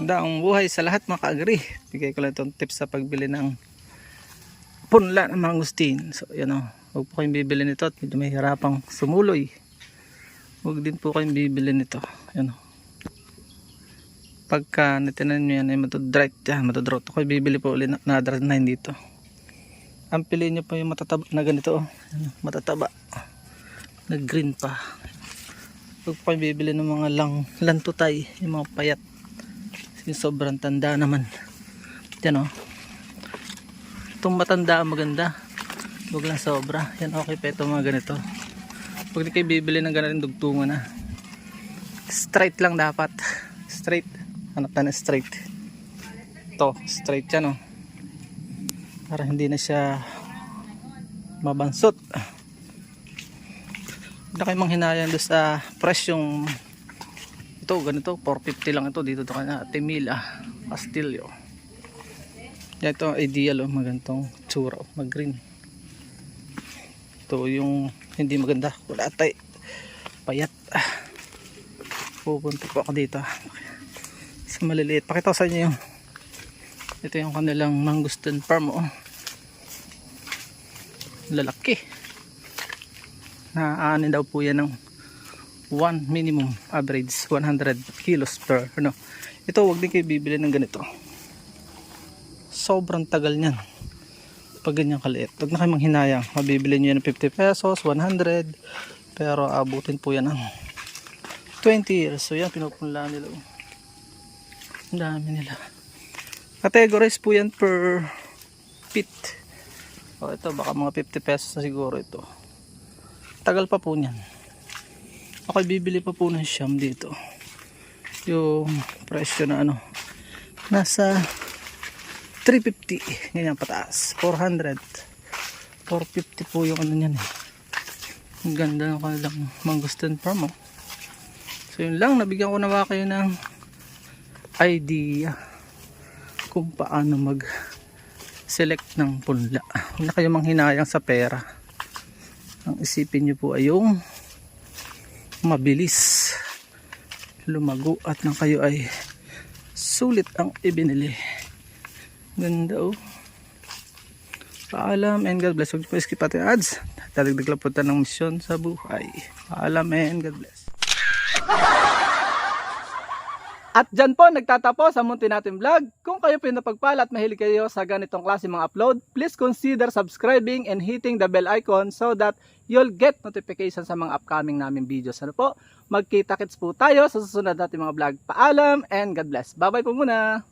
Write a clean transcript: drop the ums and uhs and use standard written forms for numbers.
Ganda ang buhay sa lahat mga ka-agri. Bigay ko lang itong tips sa pagbili ng punla ng mangustin. So yan o, huwag po kayong bibili nito at medyo may hirapang sumuloy. Huwag din po kayong bibili nito. Yan o, pagka natinan nyo yan ay matodright yan, matodrot. Ako bibili po ulit na another 9 dito. Ang piliin nyo po yung matataba na ganito o. Yan, matataba na green pa. Huwag po kayong bibili ng mga lantutay, yung mga payat. Yung sobrang tanda naman. Yan o. Itong matanda maganda. Huwag lang sobra. Yan okay pa ito mga ganito. Huwag di kayo bibili ng ganitong dugtungan na. Straight lang dapat. Straight. Hanap na straight. Ito. Straight yan o. Para hindi na siya mabansot. Hindi kayo manghinayan doon sa presyong ito, ganito, 450 lang ito dito to kanya, Timila, Castillo. Yan ito, ideal o, magantong tsura o, mag-green. Ito yung hindi maganda, wala tayo, payat. Pupunta po ako dito sa maliliit. Pakita ko sa inyo yung ito yung kanilang mangustin farm o. Lalaki. Naanin daw po yan ng 1 minimum average 100 kilos per ano. Ito wag din kayo bibili ng ganito, sobrang tagal niyan pag ganyan kaliit. Wag na kayo manghinayang, mabibili nyo yan ng 50 pesos 100, pero abutin po yan ng 20 years. So yan pinupunlaan nila, ang dami nila. Categorize po yan per feet. O ito baka mga 50 pesos na siguro ito. Tagal pa po niyan. Ako bibili pa po ng siyam dito. Yung presyo na ano, nasa 350 ganyan pataas, 400 450 po yung ano niyan eh. Ang ganda ng kanilang mangustin farm oh. So yun lang, nabigyan ko naman kayo ng idea kung paano mag select ng punla. Huwag na kayo manghinayang sa pera. Ang isipin nyo po ay yung mabilis lumago at nang kayo ay sulit ang ibinili. Ganda oh. Paalam and God bless. Huwag po skip ating ads. Dadagdag lang po tayo ng misyon sa buhay. Paalam and God bless. At dyan po nagtatapos ang munti natin vlog. Kung kayo po napagpala at mahilig kayo sa ganitong klase mga upload, please consider subscribing and hitting the bell icon so that you'll get notification sa mga upcoming namin videos. Ano po? Magkita-kits po tayo sa susunod natin mga vlog. Paalam and God bless. Bye bye po muna.